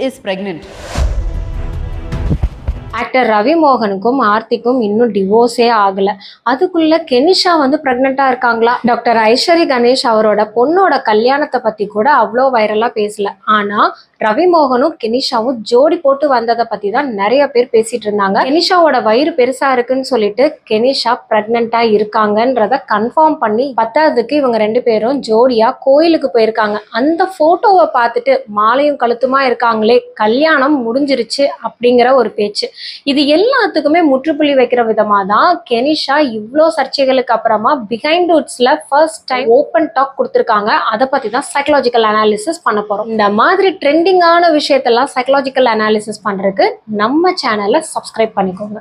is pregnant. Actor Ravi மோகனுக்கும் ஆர்த்திக்கும் இன்னும் டிவோர்ஸே ஆகல. அதுக்குள்ள கெனிஷா பிரெக்னெண்டா இருக்காங்களா? டாக்டர் ஐஸ்வரி கணேஷ் அவரோட பொண்ணோட கல்யாணத்தை பத்தி கூட அவ்வளோ வைரலா பேசல. ஆனா ரவி மோகனும் கெனிஷாவும் ஜோடி போட்டு வந்ததை பத்தி தான் நிறைய பேர் பேசிட்டு இருந்தாங்க. கெனிஷாவோட வயிறு பெருசா இருக்குன்னு சொல்லிட்டு கெனிஷா பிரெக்னெண்டா இருக்காங்கன்றத கன்ஃபார்ம் பண்ணி பத்தாவதுக்கு இவங்க ரெண்டு பேரும் ஜோடியா கோயிலுக்கு போயிருக்காங்க. அந்த போட்டோவை பார்த்துட்டு மாலையும் கழுத்துமா இருக்காங்களே, கல்யாணம் முடிஞ்சிருச்சு அப்படிங்கிற ஒரு பேச்சு. இது எல்லாத்துக்குமே முற்றுப்புள்ளி வைக்கிற விதமா தான் கெனிஷா இவ்வளோ சர்ச்சைகளுக்கு அப்புறமா பிஹைண்ட் வுட்ஸ்ல ஃபர்ஸ்ட் டைம் ஓப்பன் டாக் கொடுத்துருக்காங்க. அதை பத்தி தான் சைக்கலாஜிக்கல் அனாலிசிஸ் பண்ண போறோம். இந்த மாதிரி ட்ரெண்டிங்கான விஷயத்தெல்லாம் சைக்கலாஜிக்கல் அனாலிசிஸ் பண்றதுக்கு நம்ம சேனலை சப்ஸ்கிரைப் பண்ணிக்கோங்க.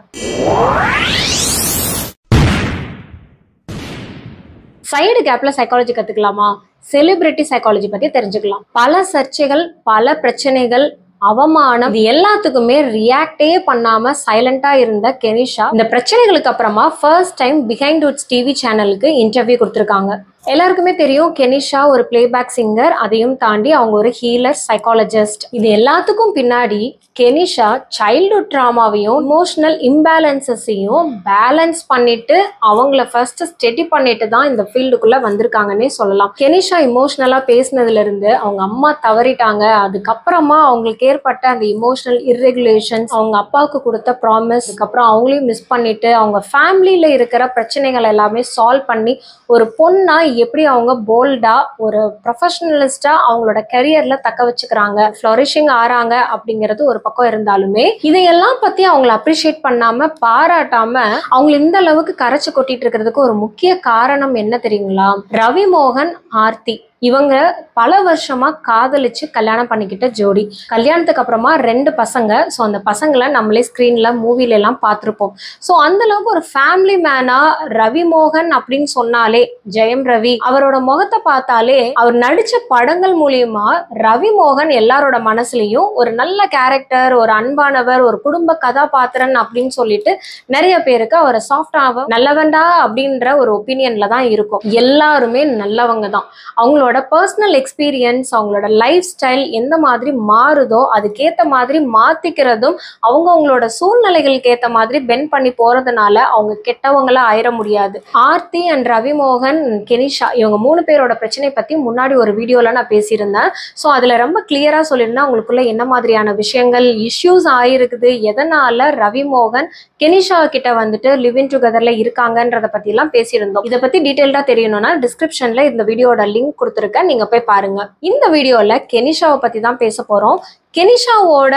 சைடு கேப்ல சைக்காலஜி கத்துக்கலாமா? செலிபிரிட்டி சைக்காலஜி பத்தி தெரிஞ்சுக்கலாம். பல சர்ச்சைகள், பல பிரச்சனைகள், அவமானம், இது எல்லாத்துக்குமே ரியாக்டே பண்ணாம சைலண்டா இருந்த கெனிஷா இந்த பிரச்சனைகளுக்கு அப்புறமா first time behind Woods TV சேனலுக்கு இன்டர்வியூ கொடுத்துருக்காங்க. எல்லாருக்குமே தெரியும் கெனிஷா ஒரு பிளேபேக் சிங்கர், அதையும் தாண்டி அவங்க ஒரு ஹீலர், சைக்காலஜிஸ்ட். இது எல்லாத்துக்கும் பின்னாடி கெனிஷா சைல்ட்ஹுட் ட்ராமாவையும் இமோஷனல் இம்பேலன்சஸையும் பேலன்ஸ் பண்ணிட்டு அவங்கள ஃபர்ஸ்ட் ஸ்டடி பண்ணிட்டு தான் இந்த ஃபீல்டுக்குள்ள வந்திருக்காங்கன்னே சொல்லலாம். கெனிஷா இமோஷனலா பேசினதுல இருந்து அவங்க அம்மா தவறிட்டாங்க, அதுக்கப்புறமா அவங்களுக்கு ஏற்பட்ட அந்த இமோஷனல் இர்ரெகுலேஷன்ஸ், அவங்க அப்பாவுக்கு கொடுத்த ப்ராமிஸ், அதுக்கப்புறம் அவங்களையும் மிஸ் பண்ணிட்டு அவங்க ஃபேமிலியில இருக்கிற பிரச்சனைகள் எல்லாமே சால்வ் பண்ணி ஒரு பொண்ணா எப்படி அவங்க போல்டா ஒரு ப்ரொஃபஷனலிஸ்டா அவங்களோட கரியர்ல தக்க வச்சுக்கிறாங்க, ஃப்ளரிஷிங் ஆறாங்க அப்படிங்கிறது ஒரு பக்கம் இருந்தாலுமே இதையெல்லாம் பத்தி அவங்களை அப்ரிஷியேட் பண்ணாம பாராட்டாம அவங்க இந்த அளவுக்கு கரைச்சு கொட்டிட்டு இருக்கிறதுக்கு ஒரு முக்கிய காரணம் என்ன தெரியுங்களா? ரவி மோகன், ஆர்த்தி இவங்க பல வருஷமா காதலிச்சு கல்யாணம் பண்ணிக்கிட்ட ஜோடி. கல்யாணத்துக்கு அப்புறமா 2 பசங்க. ஸோ அந்த பசங்களை நம்மளே ஸ்க்ரீன்ல மூவில எல்லாம் பார்த்துருப்போம். ஸோ அந்த அளவுக்கு ஒரு ஃபேமிலி மேனா ரவி மோகன் அப்படின்னு சொன்னாலே, ஜெயம் ரவி அவரோட முகத்தை பார்த்தாலே, அவர் நடிச்ச படங்கள் மூலியமா ரவி மோகன் எல்லாரோட மனசுலயும் ஒரு நல்ல கேரக்டர், ஒரு அன்பானவர், ஒரு குடும்ப கதாபாத்திரன் அப்படின்னு சொல்லிட்டு நிறைய பேருக்கு அவரை சாஃப்டாக நல்லவன்டா அப்படின்ற ஒரு ஒப்பீனியன்ல தான் இருக்கும். எல்லாருமே நல்லவங்க தான். அவங்களோட பர்சனல் எக்ஸ்பீரியன்ஸ், அவங்களோட லைஃப் ஸ்டைல் எந்த மாதிரி மாறுதோ அதுக்கேற்ற மாதிரி மாத்திக்கிறதும், அவங்களோட சூழ்நிலைகளுக்கு ஏற்ற மாதிரி பெண்ட் பண்ணி போறதுனால அவங்க கெட்டவங்களா ஆயிட முடியாது. ஆர்த்தி அண்ட் ரவி மோகன், கெனிஷா இவங்க 3 பேரோட பிரச்சனை பத்தி முன்னாடி ஒரு வீடியோல நான் பேசியிருந்தேன். ஸோ அதுல ரொம்ப கிளியரா சொல்லியிருந்தேன் அவங்களுக்குள்ள என்ன மாதிரியான விஷயங்கள் இஷ்யூஸ் ஆயிருக்குது, எதனால ரவி மோகன் கெனிஷா கிட்ட லிவ் இன் டுகெதர்ல இருக்காங்கன்றத பத்தி எல்லாம் பேசியிருந்தோம். இதை பத்தி டீடைல்டா தெரியணும்னா டிஸ்கிரிப்ஷன்ல இந்த வீடியோட லிங்க் கொடுத்துருக்கேன், நீங்க போய் பாருங்க. இந்த வீடியோல கெனிஷாவை பத்தி தான் பேச போறோம். கெனிஷாவோட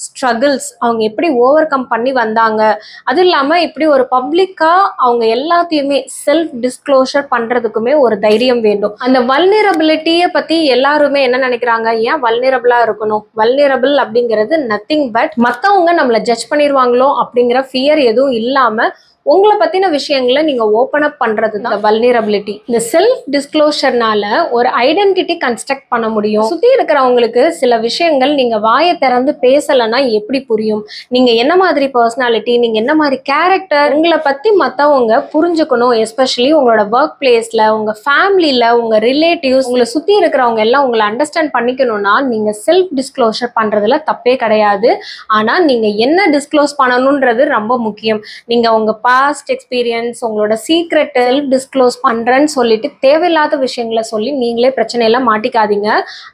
ஸ்ட்ரகிள்ஸ், அவங்க எப்படி ஓவர் கம் பண்ணி வந்தாங்க, அது இல்லாம இப்படி ஒரு பப்ளிக்கா அவங்க எல்லாத்தையுமே செல்ஃப் டிஸ்க்ளோஷர் பண்றதுக்குமே ஒரு தைரியம் வேண்டும். அந்த வல்னரபிலிட்டியை பத்தி எல்லாருமே என்ன நினைக்கிறாங்க? ஏன் வல்னரபிளா இருக்கணும்? வல்னரபிள் அப்படிங்கிறது நத்திங் பட் மத்தவங்க நம்மளை ஜட்ஜ் பண்ணிடுவாங்களோ அப்படிங்கிற ஃபியர் எதுவும் இல்லாம உங்களை பத்தின விஷயங்களை நீங்க ஓப்பன் அப் பண்றது தான் வல்னரபிலிட்டி. இந்த செல்ஃப் டிஸ்க்ளோஷர்னால ஒரு ஐடென்டிட்டி கன்ஸ்ட்ரக்ட் பண்ண முடியும். சுத்தி இருக்கிறவங்களுக்கு சில விஷயங்கள் நீங்க வாயை திறந்து பேசலன்னா எப்படி புரியும்? நீங்க என்ன மாதிரி பர்சனாலிட்டி, நீங்க என்ன மாதிரி கேரக்டர், உங்களை பத்தி மத்தவங்க புரிஞ்சுக்கணும். எஸ்பெஷலி உங்களோட ஒர்க் பிளேஸ்ல, உங்க ஃபேமிலியில, உங்க ரிலேட்டிவ்ஸ், உங்களை சுத்தி இருக்கிறவங்க எல்லாம் உங்களை அண்டர்ஸ்டாண்ட் பண்ணிக்கணும்னா நீங்க செல்ஃப் டிஸ்க்ளோஷர் பண்றதுல தப்பே கிடையாது. ஆனா நீங்க என்ன டிஸ்க்ளோஸ் பண்ணணும்ன்றது ரொம்ப முக்கியம். நீங்க உங்க பாஸ்ட் எக்ஸ்பீரியன்ஸ், உங்களோட சீக்ரெட் செல்ஃப் டிஸ்க்ளோஸ் பண்றேன்னு சொல்லிட்டு தேவையில்லாத விஷயங்களை சொல்லி நீங்களே பிரச்சனையில மாட்டிக்காதீங்க.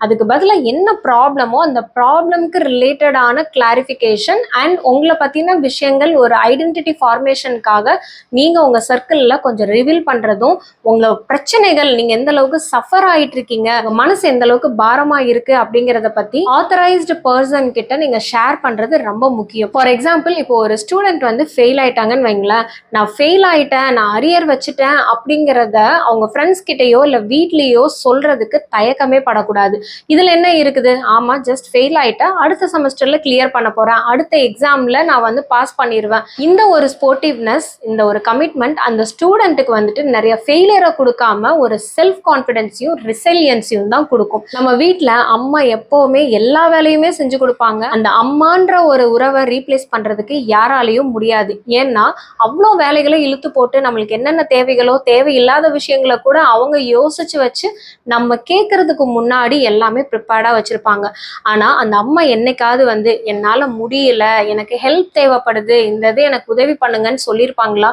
அதுக்கு பதிலாக என்ன ப்ராப்ளமோ அந்த ப்ராப்ளம்க்கு ரிலேட்டடான கிளாரிஃபிகேஷன் அண்ட் உங்களை பத்தின விஷயங்கள் ஒரு ஐடென்டிட்டி ஃபார்மேஷனுக்காக நீங்க உங்க சர்க்கிள்ல கொஞ்சம் ரிவீல் பண்றதும், உங்க பிரச்சனைகள் நீங்க எந்த அளவுக்கு சஃபர் ஆயிட்டு இருக்கீங்க, உங்க மனசு எந்த அளவுக்கு பாரமா இருக்கு அப்படிங்கறத பத்தி ஆத்தரைஸ்டு பர்சன் கிட்ட நீங்க ஷேர் பண்றது ரொம்ப முக்கியம். ஃபார் எக்ஸாம்பிள், இப்போ ஒரு ஸ்டூடெண்ட் ஃபெயில் ஆயிட்டாங்கன்னு வைங்களேன், நான் ஃபெயில் ஆயிட்டேன், நான் அரியர் வச்சுட்டேன் அப்படிங்கிறத அவங்க ஃப்ரெண்ட்ஸ் கிட்டயோ இல்லை வீட்லேயோ சொல்றதுக்கு தயக்கமே படக்கூடாது. இதுல என்ன இருக்குது? ஆமா, ஜஸ்ட் ஃபெயில் ஆயிட்டேன், அடுத்த செமஸ்டர்ல கிளியர் பண்ண போறேன், அடுத்த எக்ஸாம்ல நான் பாஸ் பண்ணிடுவேன். இந்த ஒரு ஸ்போர்ட்டிவ்னஸ், இந்த ஒரு கமிட்மெண்ட் அந்த ஸ்டூடெண்ட்டுக்கு நிறைய ஃபெயிலியரை கொடுக்காம ஒரு செல்ஃப் கான்ஃபிடென்ஸையும் ரிசைலியன்ஸையும் தான் கொடுக்கும். நம்ம வீட்டில் அம்மா எப்பவுமே எல்லா வேலையுமே செஞ்சு கொடுப்பாங்க. அந்த அம்மான்ற ஒரு உறவை ரீப்ளேஸ் பண்றதுக்கு யாராலையும் முடியாது. ஏன்னா அவ்வளோ இவ்வளோ வேலைகளை இழுத்து போட்டு நம்மளுக்கு என்னென்ன தேவைகளோ தேவையில்லாத விஷயங்களை கூட அவங்க யோசிச்சு வச்சு நம்ம கேட்கறதுக்கு முன்னாடி எல்லாமே ப்ரிப்பேர்டா வச்சிருப்பாங்க. ஆனா அந்த அம்மா என்னைக்காவது வந்து என்னால முடியல, எனக்கு ஹெல்ப் தேவைப்படுது, இந்த இது எனக்கு உதவி பண்ணுங்கன்னு சொல்லியிருப்பாங்களா?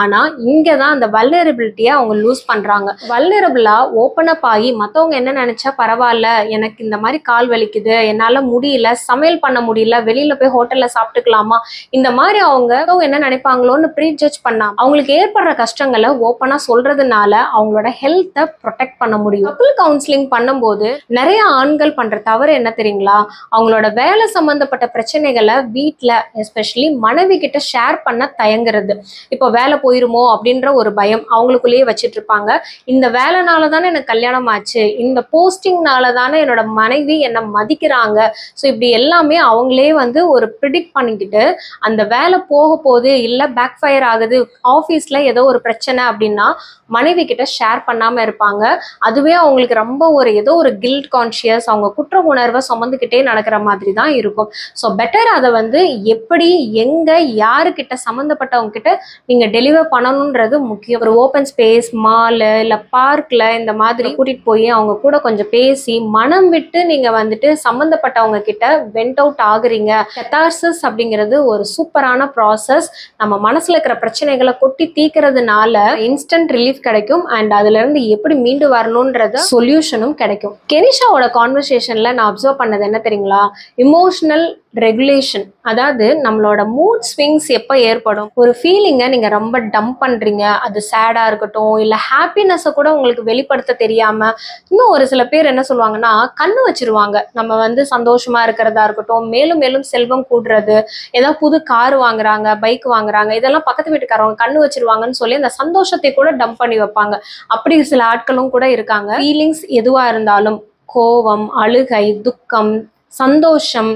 ஆனா இங்கதான் அந்த வல்னரபிலிட்டியை அவங்க லூஸ் பண்றாங்க. வல்னரபிளா ஓப்பன் அப் ஆகி மத்தவங்க என்ன நினைச்சா பரவாயில்ல, எனக்கு இந்த மாதிரி கால் வலிக்குது, என்னால முடியல, சமையல் பண்ண முடியல, வெளியில போய் ஹோட்டல்ல சாப்பிட்டுக்கலாமா, இந்த மாதிரி அவங்க என்ன நினைப்பாங்களோன்னு ப்ரீ ஜட்ஜ் பண்ணாம அவங்களுக்கு ஏற்படுற கஷ்டங்களை ஓப்பனா சொல்றதுனால அவங்களோட ஹெல்த்தை ப்ரொடெக்ட் பண்ண முடியும். கப்பிள் கவுன்சிலிங் பண்ணும்போது நிறைய ஆண்கள் பண்ற தவறு என்ன தெரியுங்களா? அவங்களோட வேலை சம்பந்தப்பட்ட பிரச்சனைகளை வீட்டுல எஸ்பெஷலி மனைவி கிட்ட ஷேர் பண்ண தயங்குறது. இப்போ வேலை போயிருமோ அப்படின்ற ஒரு பயம் அவங்களுக்குள்ளேயே வச்சிட்டு இருப்பாங்க. இந்த வேலைனால தானே எனக்கு கல்யாணம் ஆச்சு, இந்த போஸ்டிங்னால தானே என்னோட மனைவி என்னை மதிக்கிறாங்க. ஸோ இப்படி எல்லாமே அவங்களே வந்து ஒரு ப்ரிடிக்ட் பண்ணிக்கிட்டு அந்த வேலை போக போகுது, இல்லை பேக் ஃபயர் ஆகுது, ஆஃபீஸில் ஏதோ ஒரு பிரச்சனை அப்படின்னா மனைவி கிட்ட ஷேர் பண்ணாமல் இருப்பாங்க. அதுவே அவங்களுக்கு ரொம்ப ஏதோ ஒரு கில்ட் கான்ஷியஸ், அவங்க குற்ற உணர்வை சுமந்துக்கிட்டே நடக்கிற மாதிரி தான் இருக்கும். ஸோ பெட்டர் அதை வந்து எப்படி, எங்கே, யாருக்கிட்ட, சம்மந்தப்பட்டவங்க கிட்ட நீங்கள் டெலிவர் பண்ணணுன்றது முக்கியம். ஒரு ஓப்பன் ஸ்பேஸ், மாலு, இல்லை பார்க்கில் இந்த மாதிரி கூட்டிகிட்டு போய் அவங்க கூட கொஞ்சம் பேசி மனம் விட்டு நீங்கள் வந்துட்டு சம்மந்தப்பட்டவங்க கிட்ட வெண்ட் அவுட் ஆகுறீங்க. கெத்தார்சிஸ் அப்படிங்கிறது ஒரு சூப்பரான ப்ராசஸ். நம்ம மனசுல இருக்கிற பிரச்சனைகளை கொட்டி தீக்கிறதுனால இன்ஸ்டன்ட் ரிலீஃப் கிடைக்கும். அண்ட் அதுல இருந்து எப்படி மீண்டு வரணும்ன்றது சொல்யூஷனும் கிடைக்கும். கெனிஷாவோட கான்வர்சேஷன்ல நான் அப்சர்வ் பண்ணது என்ன தெரியுங்களா? Emotional regulation. அதாவது நம்மளோட மூட் ஸ்விங்ஸ் எப்போ ஏற்படும், ஒரு ஃபீலிங்கை நீங்க ரொம்ப டம்ப் பண்றீங்க, அது சேடா இருக்கட்டும், இல்லை ஹாப்பினஸை கூட உங்களுக்கு வெளிப்படுத்த தெரியாம, இன்னும் ஒரு சில பேர் என்ன சொல்லுவாங்கன்னா கண்ணு வச்சிருவாங்க. நம்ம வந்து சந்தோஷமா இருக்கிறதா இருக்கட்டும், மேலும் மேலும் செல்வம் கூடுறது, ஏதாவது புது கார் வாங்குறாங்க, பைக் வாங்குறாங்க, இதெல்லாம் பக்கத்து வீட்டுக்காரவங்க கண்ணு வச்சிருவாங்கன்னு சொல்லி அந்த சந்தோஷத்தை கூட டம்ப் பண்ணி வைப்பாங்க. அப்படி சில ஆட்களும் கூட இருக்காங்க. ஃபீலிங்ஸ் எதுவா இருந்தாலும், கோபம், அழுகை, துக்கம், சந்தோஷம்,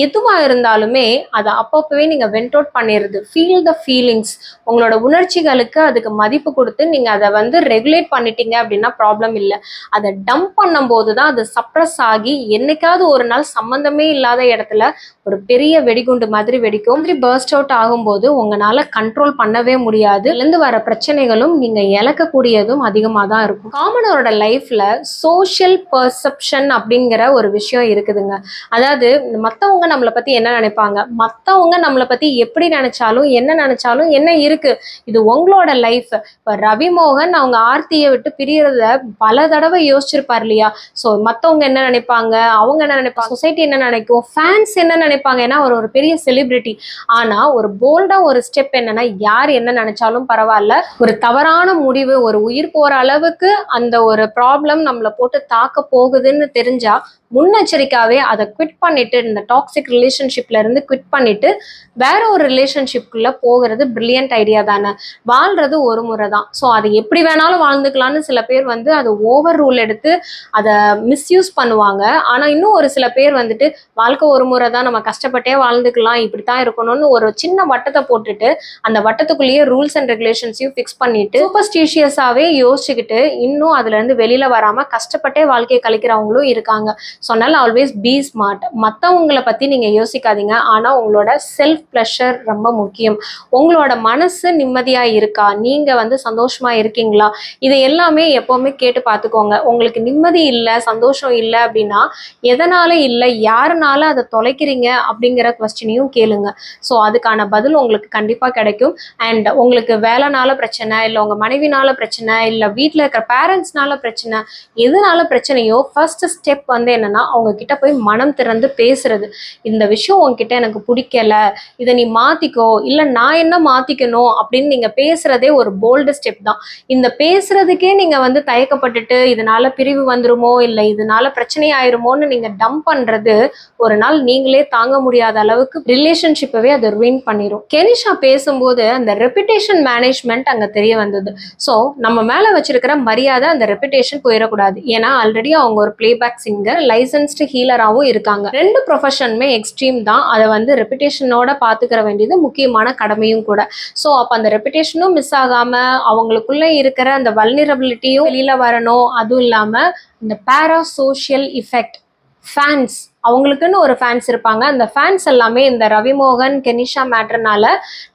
எதுவா இருந்தாலுமே அதை அப்பப்பவே நீங்க வெண்ட் அவுட் பண்ணிடுறது. Feel the feelings. உங்களோட உணர்ச்சிகளுக்கு அதுக்கு மதிப்பு கொடுத்து நீங்க அதை வந்து ரெகுலேட் பண்ணிட்டீங்க அப்படின்னா ப்ராப்ளம் இல்லை. அதை டம்ப் பண்ணும் போதுதான் அது சப்ரஸ் ஆகி என்னைக்காவது ஒரு நாள் சம்பந்தமே இல்லாத இடத்துல ஒரு பெரிய வெடிகுண்டு மாதிரி வெடிக்கும். மாதிரி பர்ஸ்ட் அவுட் ஆகும்போது உங்களால கண்ட்ரோல் பண்ணவே முடியாது. இதுலேருந்து வர பிரச்சனைகளும் நீங்க இழக்கக்கூடியதும் அதிகமாக தான் இருக்கும். காமனரோட லைஃப்ல சோஷியல் பர்செப்ஷன் அப்படிங்கிற ஒரு விஷயம் இருக்குதுங்க. அதாவது மற்றவங்க நம்மளை பத்தி என்ன நினைப்பாங்க, மற்றவங்க நம்மளை பத்தி எப்படி நினைச்சாலும் என்ன இருக்கு, இது உங்களோட லைஃப். இப்போ ரவிமோகன் அவங்க ஆர்த்தியை விட்டு பிரியறத பல தடவை யோசிச்சிருப்பார் இல்லையா? ஸோ மற்றவங்க என்ன நினைப்பாங்க, அவங்க என்ன நினைப்பாங்க, சொசைட்டி என்ன நினைக்கும், ஃபேன்ஸ் என்ன நினைப்பாங்க, ஏன்னா அவர் ஒரு பெரிய செலிபிரிட்டி. ஆனா ஒரு போல்டா ஒரு ஸ்டெப் என்னன்னா, யார் என்ன நினைச்சாலும் பரவாயில்ல, ஒரு தவறான முடிவு, ஒரு உயிர் போற அளவுக்கு அந்த ஒரு ப்ராப்ளம் நம்மளை போட்டு தாக்க போகுதுன்னு தெரிஞ்சா முன்னெச்சரிக்காவே அதை குவிட் பண்ணிட்டு, இந்த டாக்ஸிக் ரிலேஷன்ஷிப்ல இருந்து குவிட் பண்ணிட்டு வேற ஒரு ரிலேஷன்ஷிப்குள்ள போகிறது பிரில்லியன்ட் ஐடியா தானே. வாழ்றது ஒரு முறை தான். ஸோ அதை எப்படி வேணாலும் வாழ்ந்துக்கலாம்னு சில பேர் வந்து அதை ஓவர் ரூல் எடுத்து அதை மிஸ்யூஸ் பண்ணுவாங்க. ஆனா இன்னும் ஒரு சில பேர் வந்துட்டு வாழ்க்கை ஒரு முறை தான், நம்ம கஷ்டப்பட்டே வாழ்ந்துக்கலாம், இப்படித்தான் இருக்கணும்னு ஒரு சின்ன வட்டத்தை போட்டுட்டு அந்த வட்டத்துக்குள்ளேயே ரூல்ஸ் அண்ட் ரெகுலேஷன்ஸையும் ஃபிக்ஸ் பண்ணிட்டு சூப்பர்ஸ்டிஷியஸாவே யோசிச்சுக்கிட்டு இன்னும் அதுல இருந்து வெளியில வராம கஷ்டப்பட்டே வாழ்க்கையை கழிக்கிறவங்களும் இருக்காங்க. ஸோ அதனால ஆல்வேஸ் பி ஸ்மார்ட். மற்றவங்களை பற்றி நீங்கள் யோசிக்காதீங்க. ஆனால் உங்களோட செல்ஃப் ப்ளஷர் ரொம்ப முக்கியம். உங்களோட மனசு நிம்மதியாக இருக்கா, நீங்கள் வந்து சந்தோஷமாக இருக்கீங்களா, இதை எல்லாமே எப்போவுமே கேட்டு பார்த்துக்கோங்க. உங்களுக்கு நிம்மதி இல்லை, சந்தோஷம் இல்லை அப்படின்னா எதனால இல்லை, யாருனால அதை தொலைக்கிறீங்க அப்படிங்கிற கொஸ்டினையும் கேளுங்க. ஸோ அதுக்கான பதில் உங்களுக்கு கண்டிப்பாக கிடைக்கும். அண்ட் உங்களுக்கு வேலைனால பிரச்சனை, இல்லை உங்கள் மனைவினால பிரச்சனை, இல்லை வீட்டில் இருக்கிற பேரண்ட்ஸ்னால பிரச்சனை, எதனால பிரச்சனையோ ஃபர்ஸ்ட் ஸ்டெப் வந்து என்னன்னா அவங்க கிட்ட போய் மனம் திறந்து பேசுறது. இந்த விஷயம் உங்ககிட்ட எனக்கு பிடிக்கல, இதை நீ மாத்திக்கோ, இல்ல நான் என்ன மாத்திக்கணும் அப்படின்னு நீங்க பேசுறதே ஒரு போல்டு ஸ்டெப் தான். இந்த பேசுறதுக்கே நீங்க வந்து தயக்கப்பட்டுட்டு இதனால பிரிவு வந்துருமோ, இல்லை இதனால பிரச்சனை ஆயிருமோன்னு நீங்க டம்ப் பண்றது ஒரு நாள் நீங்களே தாங்க முடியாத அளவுக்கு ரிலேஷன்ஷிப்பவே அதை ருயின் பண்ணிடும். கெனிஷா பேசும்போது அந்த ரெப்புடேஷன் மேனேஜ்மெண்ட் அங்க தெரிய வந்தது. ஸோ நம்ம மேல வச்சிருக்கிற மரியாதை அந்த ரெப்புடேஷன் போயிடக்கூடாது. ஏன்னா ஆல்ரெடி அவங்க ஒரு பிளேபேக் சிங்கர், லைசன்ஸ்டு ஹீலராகவும் இருக்காங்க. ரெண்டு ப்ரொஃபஷனுமே எக்ஸ்ட்ரீம் தான். அதை வந்து ரெப்புடேஷனோட பார்த்துக்கிற வேண்டியது முக்கியமான கடமையும் கூட. ஸோ அப்போ அந்த ரெப்புடேஷனும் மிஸ் ஆகாம அவங்களுக்குள்ள இருக்கிற அந்த வல்னரபிலிட்டியும் வெளியில வரணும். அதுவும் இல்லாம இந்த பேரா சோஷியல் இஃபெக்ட், ஃபேன்ஸ், அவங்களுக்குன்னு ஒரு ஃபேன்ஸ் இருப்பாங்க. அந்த ஃபேன்ஸ் எல்லாமே இந்த ரவிமோகன் கெனிஷா மேட்டர்னால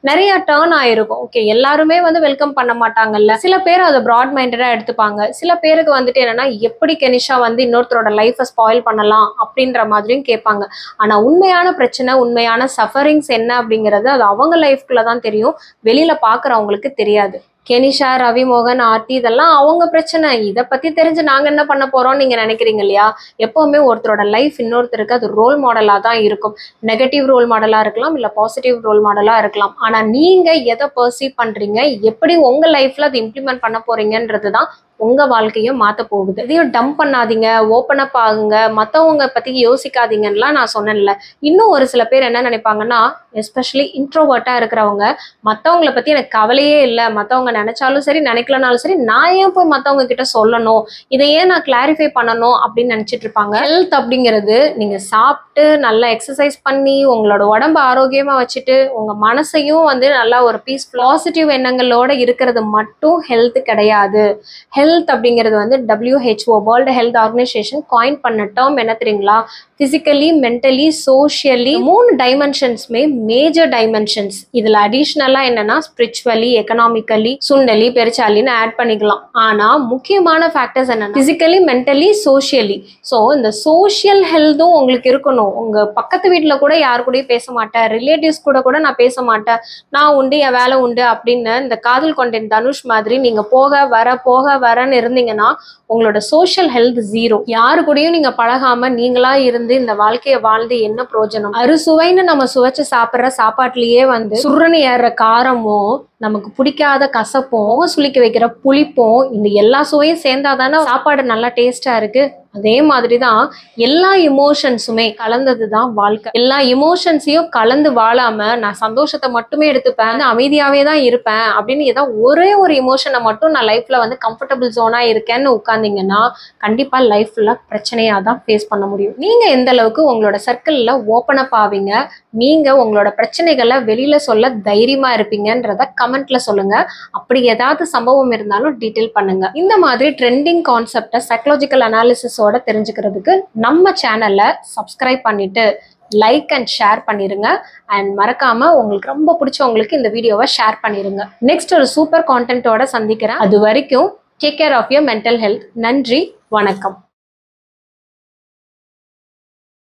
நிறைய டேர்ன் ஆயிருக்கும். ஓகே, எல்லாருமே வந்து வெல்கம் பண்ண மாட்டாங்கல்ல. சில பேர் அதை ப்ராட் மைண்டடா எடுத்துப்பாங்க. சில பேருக்கு வந்துட்டு என்னன்னா, எப்படி கெனிஷா வந்து இன்னொருத்தரோட லைஃபை ஸ்பாயில் பண்ணலாம் அப்படின்ற மாதிரியும் கேட்பாங்க. ஆனா உண்மையான பிரச்சனை, உண்மையான சஃபரிங்ஸ் என்ன அப்படிங்கிறது அது அவங்க லைஃப்குள்ள தான் தெரியும், வெளியில பாக்குறவங்களுக்கு தெரியாது. கெனிஷா, ரவிமோகன், ஆர்த்தி இதெல்லாம் அவங்க பிரச்சனை. இதை பத்தி தெரிஞ்சு நாங்க என்ன பண்ண போறோம்னு நீங்க நினைக்கிறீங்க இல்லையா? எப்பவுமே ஒருத்தரோட லைஃப் இன்னொருத்தருக்கு அது ரோல் மாடலா தான் இருக்கும். நெகட்டிவ் ரோல் மாடலா இருக்கலாம், இல்ல பாசிட்டிவ் ரோல் மாடலா இருக்கலாம். ஆனா நீங்க எதை பர்சீவ் பண்றீங்க, எப்படி உங்க லைஃப்ல அதை இம்ப்ளிமெண்ட் பண்ண போறீங்கன்றதுதான் உங்க வாழ்க்கையும் மாத்த போகுது. இதையும் டம்ப் பண்ணாதீங்க, ஓப்பன் அப் ஆகுங்க, மத்தவங்க பத்தி யோசிக்காதீங்கன்னுலாம் நான் சொன்னேன்ல. இன்னும் ஒரு சில பேர் என்ன நினைப்பாங்கன்னா, எஸ்பெஷலி இன்ட்ரோவர்ட்டா இருக்கிறவங்க, மத்தவங்களை பத்தி எனக்கு கவலையே இல்லை, மத்தவங்க நினைச்சாலும் சரி நினைக்கலனாலும் சரி, நான் ஏன் போய் மத்தவங்க கிட்ட சொல்லணும், இதை ஏன் நான் கிளாரிஃபை பண்ணணும் அப்படின்னு நினைச்சிட்டு இருப்பாங்க. ஹெல்த் அப்படிங்கிறது நீங்க சாப்பிட்டு நல்லா எக்ஸசைஸ் பண்ணி உங்களோட உடம்பு ஆரோக்கியமா வச்சுட்டு உங்க மனசையும் வந்து நல்லா ஒரு பீஸ்ஃபுல் பாசிட்டிவ் எண்ணங்களோட இருக்கிறது மட்டும் ஹெல்த் கிடையாது. ஹெல்த் அப்படிங்கிறது வந்து WHO world health organisation coin பண்ண டேர்ம் என்ன தெரியுங்களா? பிசிக்கலி, மென்டலி, சோஷியலி, 3 டைமென்ஷன்ஸ்மே மேஜர் டைமென்ஷன்ஸ். இதுல அடிஷ்னலா என்னன்னா ஸ்பிரிச்சுவலி, எக்கனாமிக்கலி, சுண்டலி, பெருச்சாலின்னு ஆட் பண்ணிக்கலாம். ஆனா முக்கியமான ஃபேக்டர்ஸ் என்னன்னா பிசிக்கலி, மென்டலி, சோஷியலி. ஸோ இந்த சோஷியல் ஹெல்த்தும் உங்களுக்கு இருக்கணும். உங்க பக்கத்து வீட்டுல கூட யாரு கூடயும் பேச மாட்டேன், ரிலேட்டிவ்ஸ் கூட நான் பேச மாட்டேன், நான் உண்டு என் வேலை உண்டு அப்படின்னு இந்த காதல் கொண்டேன் தனுஷ் மாதிரி நீங்க போக வரன்னு இருந்தீங்கன்னா உங்களோட சோஷியல் ஹெல்த் ஜீரோ. யாரு கூடயும் நீங்க பழகாம நீங்களா இருந்து இந்த வாழ்க்கையை வாழ்ந்து என்ன பிரயோஜனம்? அறுசுவைன்னு நம்ம சுவைச்சு சாப்பிட்ற சாப்பாட்டுலயே வந்து சுருன்னு ஏறுற காரமும், நமக்கு பிடிக்காத கசப்பும், சுளிக்க வைக்கிற புளிப்பும், இந்த எல்லா சுவையும் சேர்ந்தாதானே சாப்பாடு நல்லா டேஸ்டா இருக்கு. அதே மாதிரிதான் எல்லா இமோஷன்ஸுமே கலந்ததுதான் வாழ்க்கை. எல்லா இமோஷன்ஸையும் கலந்து வாழாம நான் சந்தோஷத்தை மட்டுமே எடுத்துப்பேன், அமைதியாவே தான் இருப்பேன் அப்படின்னு ஏதாவது ஒரே ஒரு இமோஷனை மட்டும் நான் லைஃப்ல வந்து கம்ஃபர்டபுள் ஜோனா இருக்கேன்னு உட்கார்ந்தீங்கன்னா கண்டிப்பா லைஃப்ல பிரச்சனையா தான் ஃபேஸ் பண்ண முடியும். நீங்க எந்த அளவுக்கு உங்களோட சர்க்கிள்ல ஓப்பன் அப் ஆவீங்க, நீங்க உங்களோட பிரச்சனைகளை வெளியில சொல்ல தைரியமா இருப்பீங்கன்றத கமெண்ட்ல சொல்லுங்க. அப்படி ஏதாவது சம்பவம் இருந்தாலும் டீட்டெயில் பண்ணுங்க. இந்த மாதிரி ட்ரெண்டிங் கான்செப்டை சைக்காலஜிக்கல் அனாலிசிஸ் தெரிஞ்சுக்கிறதுக்கு நம்ம சேனலை சப்ஸ்கிரைப் பண்ணிட்டு லைக் அண்ட் ஷேர் பண்ணிருங்க. அண்ட் மறக்காம உங்களுக்கு ரொம்ப பிடிச்சவங்களுக்கு இந்த வீடியோவை ஷேர் பண்ணிருங்க. நெக்ஸ்ட் ஒரு சூப்பர் கான்டென்ட்டோட சந்திக்கிறேன். அது வரைக்கும் take care of your mental health. நன்றி, வணக்கம்.